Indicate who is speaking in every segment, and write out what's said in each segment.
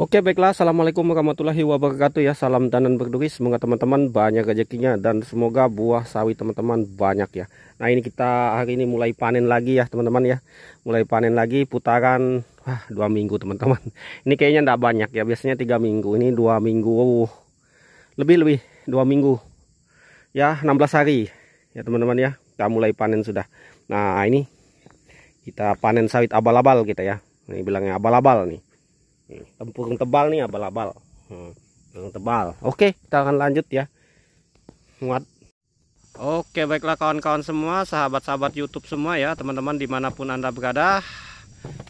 Speaker 1: Oke, baiklah. Assalamualaikum warahmatullahi wabarakatuh ya. Salam tanam berduri. Semoga teman-teman banyak rezekinya dan semoga buah sawit teman-teman banyak ya. Nah, ini kita hari ini mulai panen lagi ya teman-teman ya. Mulai panen lagi putaran 2 minggu teman-teman. Ini kayaknya enggak banyak ya. Biasanya 3 minggu. Ini 2 minggu. Lebih 2 minggu. Ya, 16 hari ya teman-teman ya. Kita mulai panen sudah. Nah, ini kita panen sawit abal-abal kita ya. Ini bilangnya abal-abal nih. Tempurung tebal nih abal-abal, yang tebal. Oke, kita akan lanjut ya, muat. Oke, baiklah kawan-kawan semua, sahabat-sahabat YouTube semua ya, teman-teman dimanapun anda berada.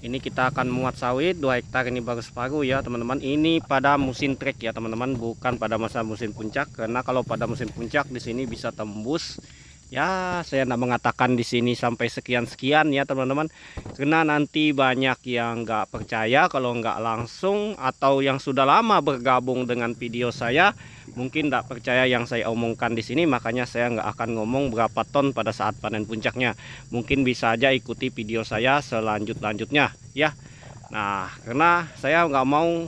Speaker 1: Ini kita akan muat sawit 2 hektar ini baru separuh ya teman-teman. Ini pada musim trek ya teman-teman, bukan pada masa musim puncak. Karena kalau pada musim puncak di sini bisa tembus. Ya, saya tidak mengatakan di sini sampai sekian-sekian ya teman-teman, karena nanti banyak yang nggak percaya kalau nggak langsung, atau yang sudah lama bergabung dengan video saya mungkin nggak percaya yang saya omongkan di sini. Makanya saya nggak akan ngomong berapa ton pada saat panen puncaknya. Mungkin bisa aja ikuti video saya selanjutnya ya. Nah, karena saya nggak mau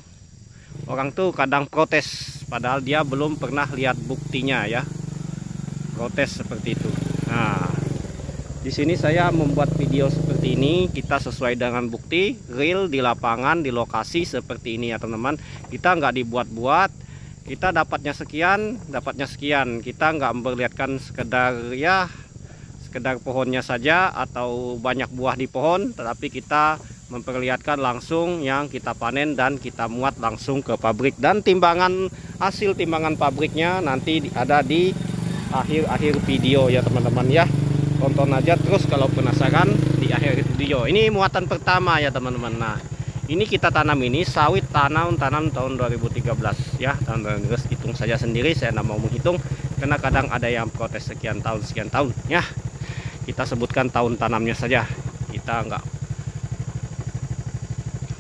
Speaker 1: orang tuh kadang protes padahal dia belum pernah lihat buktinya ya. Protes seperti itu. Nah, di sini saya membuat video seperti ini, kita sesuai dengan bukti real di lapangan, di lokasi seperti ini ya teman-teman. Kita nggak dibuat-buat, kita dapatnya sekian, kita nggak memperlihatkan sekedar pohonnya saja atau banyak buah di pohon, tetapi kita memperlihatkan langsung yang kita panen dan kita muat langsung ke pabrik. Dan hasil timbangan pabriknya nanti ada di akhir video ya teman-teman ya. Tonton aja terus kalau penasaran di akhir video. Ini muatan pertama ya teman-teman. Nah, ini kita tanam ini sawit tanam tahun 2013 ya. Terus hitung saja sendiri, saya tidak mau menghitung karena kadang ada yang protes sekian tahun ya. Kita sebutkan tahun tanamnya saja. Kita enggak.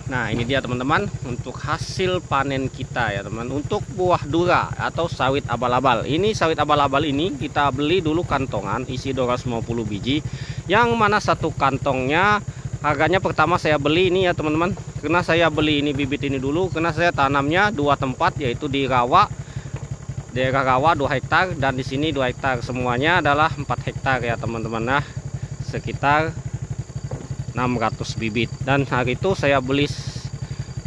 Speaker 1: Nah, ini dia teman-teman untuk hasil panen kita ya teman, untuk buah dura atau sawit abal-abal. Ini sawit abal-abal ini kita beli dulu kantongan isi 250 biji, yang mana satu kantongnya harganya pertama saya beli ini ya teman-teman. Karena saya beli ini bibit ini dulu karena saya tanamnya 2 tempat, yaitu di rawa, daerah rawa 2 hektar, dan di sini 2 hektar. Semuanya adalah 4 hektar ya teman-teman. Nah, sekitar 600 bibit, dan hari itu saya beli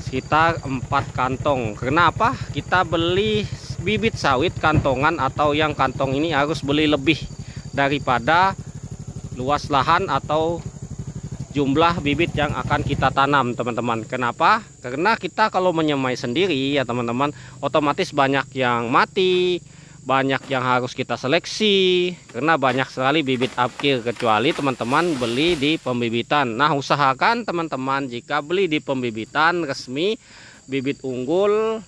Speaker 1: sekitar 4 kantong. Kenapa kita beli bibit sawit kantongan atau yang kantong ini harus beli lebih daripada luas lahan atau jumlah bibit yang akan kita tanam teman-teman. Kenapa? Karena kita kalau menyemai sendiri ya teman-teman, otomatis banyak yang mati, banyak yang harus kita seleksi karena banyak sekali bibit akhir, kecuali teman-teman beli di pembibitan. Nah, usahakan teman-teman jika beli di pembibitan resmi bibit unggul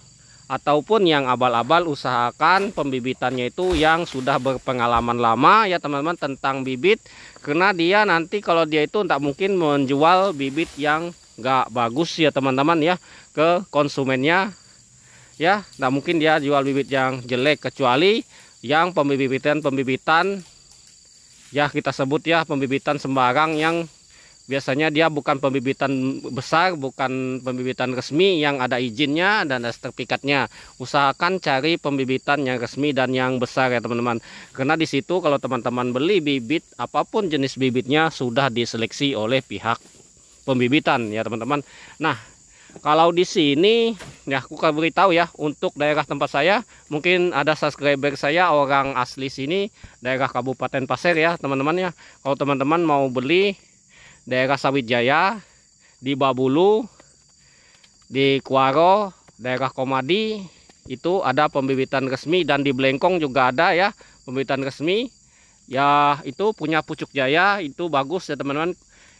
Speaker 1: ataupun yang abal-abal, usahakan pembibitannya itu yang sudah berpengalaman lama ya teman-teman tentang bibit, karena dia nanti kalau dia itu tidak mungkin menjual bibit yang nggak bagus ya teman-teman ya ke konsumennya. Ya, nggak mungkin dia jual bibit yang jelek, kecuali yang pembibitan ya kita sebut ya pembibitan sembarang, yang biasanya dia bukan pembibitan besar, bukan pembibitan resmi yang ada izinnya dan ada sertifikatnya. Usahakan cari pembibitan yang resmi dan yang besar ya teman-teman, karena di situ kalau teman-teman beli bibit apapun jenis bibitnya sudah diseleksi oleh pihak pembibitan ya teman-teman. Nah, kalau di sini ya aku akan beritahu ya, untuk daerah tempat saya, mungkin ada subscriber saya orang asli sini daerah Kabupaten Pasir ya teman-teman ya. Kalau teman-teman mau beli daerah Sawit Jaya, di Babulu, di Kuaro, daerah Komadi, itu ada pembibitan resmi, dan di Blengkong juga ada ya pembibitan resmi. Ya, itu punya Pucuk Jaya, itu bagus ya teman-teman.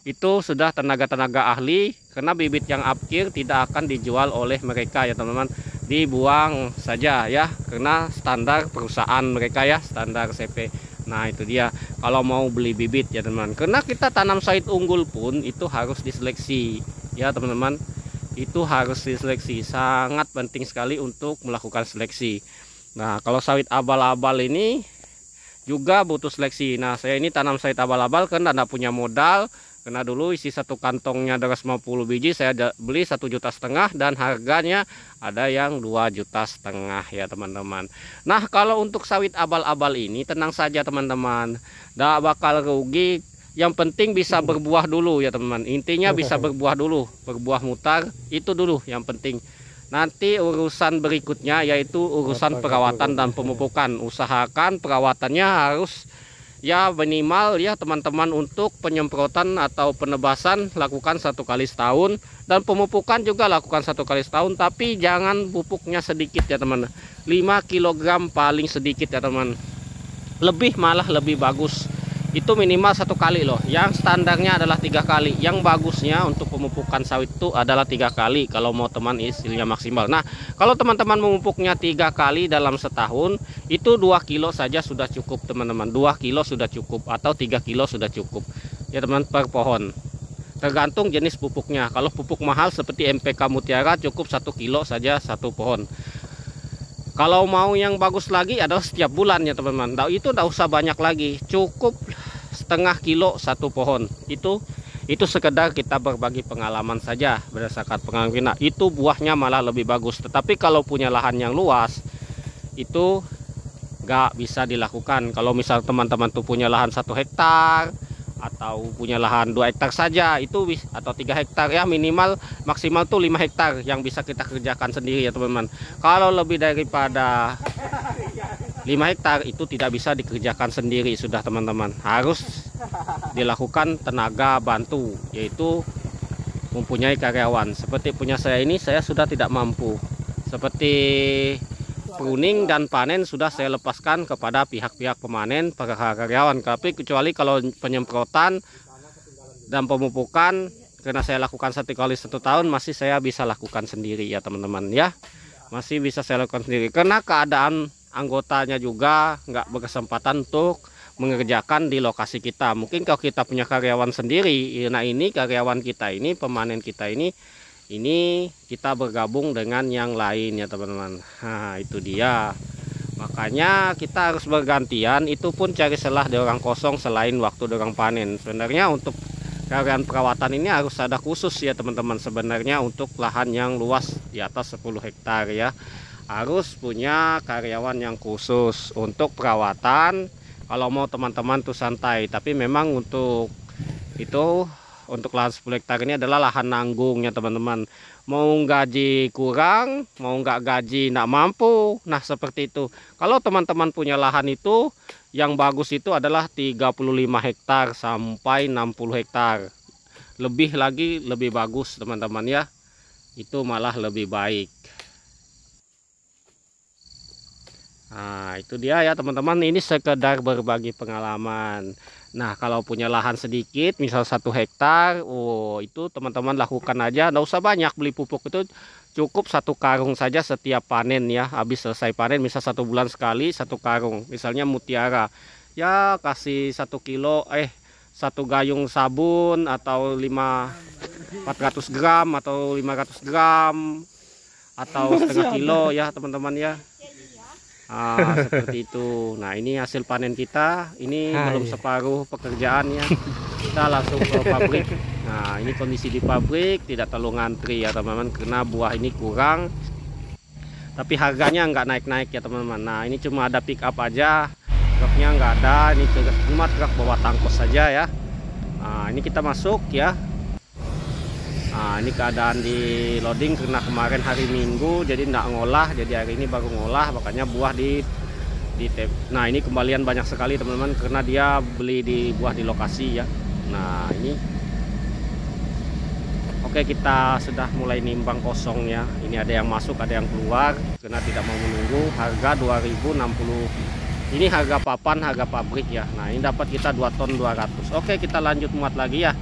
Speaker 1: Itu sudah tenaga-tenaga ahli, karena bibit yang akhir tidak akan dijual oleh mereka ya teman-teman, dibuang saja ya, karena standar perusahaan mereka ya, standar CP. Nah, itu dia kalau mau beli bibit ya teman-teman, karena kita tanam sawit unggul pun itu harus diseleksi ya teman-teman. Itu harus diseleksi, sangat penting sekali untuk melakukan seleksi. Nah, kalau sawit abal-abal ini juga butuh seleksi. Nah, saya ini tanam sawit abal-abal karena tidak punya modal, Karena dulu isi satu kantongnya 250 biji, saya beli 1,5 juta dan harganya ada yang 2,5 juta ya teman-teman. Nah, kalau untuk sawit abal-abal ini tenang saja teman-teman, nggak bakal rugi. Yang penting bisa berbuah dulu ya teman-teman. Intinya bisa berbuah dulu, berbuah mutar itu dulu yang penting. Nanti urusan berikutnya yaitu urusan perawatan dan pemupukan. Usahakan perawatannya harus ya minimal ya teman-teman, untuk penyemprotan atau penebasan lakukan 1 kali setahun, dan pemupukan juga lakukan 1 kali setahun, tapi jangan pupuknya sedikit ya teman, 5 kg paling sedikit ya teman, lebih malah lebih bagus. Itu minimal 1 kali loh, yang standarnya adalah 3 kali. Yang bagusnya untuk pemupukan sawit itu adalah 3 kali kalau mau teman hasilnya maksimal. Nah, kalau teman-teman memupuknya 3 kali dalam setahun, itu 2 kilo saja sudah cukup teman-teman. 2 kilo sudah cukup atau 3 kilo sudah cukup ya teman, per pohon. Tergantung jenis pupuknya. Kalau pupuk mahal seperti MPK Mutiara cukup 1 kilo saja 1 pohon. Kalau mau yang bagus lagi adalah setiap bulan ya teman-teman. Itu tidak usah banyak lagi, cukup setengah kilo 1 pohon. Itu sekedar kita berbagi pengalaman saja berdasarkan pengalaman. Nah, itu buahnya malah lebih bagus. Tetapi kalau punya lahan yang luas itu nggak bisa dilakukan. Kalau misal teman-teman tuh punya lahan 1 hektar atau punya lahan 2 hektar saja itu, atau 3 hektar ya, minimal maksimal tuh 5 hektar yang bisa kita kerjakan sendiri ya teman-teman. Kalau lebih daripada 5 hektar itu tidak bisa dikerjakan sendiri sudah teman-teman, harus dilakukan tenaga bantu, yaitu mempunyai karyawan. Seperti punya saya ini, saya sudah tidak mampu. Seperti pruning dan panen sudah saya lepaskan kepada pihak-pihak pemanen, para karyawan. Tapi kecuali kalau penyemprotan dan pemupukan, karena saya lakukan 1 kali 1 tahun, masih saya bisa lakukan sendiri ya teman-teman ya, masih bisa saya lakukan sendiri karena keadaan anggotanya juga nggak berkesempatan untuk mengerjakan di lokasi kita. Mungkin kalau kita punya karyawan sendiri, nah ini karyawan kita ini, pemanen kita ini kita bergabung dengan yang lain ya teman-teman. Nah, itu dia. Makanya kita harus bergantian, itu pun cari celah di orang kosong selain waktu di orang panen. Sebenarnya untuk karyawan perawatan ini harus ada khusus ya teman-teman. Sebenarnya untuk lahan yang luas di atas 10 hektar ya, harus punya karyawan yang khusus untuk perawatan. Kalau mau teman-teman tuh santai, tapi memang untuk itu, untuk lahan 10 hektar ini adalah lahan nanggungnya teman-teman. Mau gaji kurang, mau nggak gaji nggak mampu. Nah seperti itu. Kalau teman-teman punya lahan itu, yang bagus itu adalah 35 hektar sampai 60 hektar. Lebih lagi lebih bagus teman-teman ya. Itu malah lebih baik. Nah itu dia ya teman-teman, ini sekedar berbagi pengalaman. Nah kalau punya lahan sedikit, misal 1 hektar, itu teman-teman lakukan aja, nggak usah banyak beli pupuk, itu cukup 1 karung saja setiap panen ya. Habis selesai panen, misal 1 bulan sekali 1 karung, misalnya Mutiara ya, kasih 1 kilo 1 gayung sabun atau 400 gram atau 500 gram atau setengah kilo ya teman-teman ya. Seperti itu. Nah ini hasil panen kita, ini belum separuh pekerjaannya, kita langsung ke pabrik. Nah ini kondisi di pabrik, tidak terlalu ngantri ya teman-teman, karena buah ini kurang, tapi harganya nggak naik-naik ya teman-teman. Nah ini cuma ada pick up aja, truknya nggak ada, ini cuma truk bawa tangkos saja ya. Nah ini kita masuk ya. Nah ini keadaan di loading karena kemarin hari Minggu jadi enggak ngolah, jadi hari ini baru ngolah, makanya buah di nah ini kembalian banyak sekali teman-teman, karena dia beli di buah di lokasi ya. Nah ini oke, kita sudah mulai nimbang kosong ya. Ini ada yang masuk, ada yang keluar, karena tidak mau menunggu. Harga 2060, ini harga papan, harga pabrik ya. Nah ini dapat kita 2 ton 200. Oke kita lanjut muat lagi ya.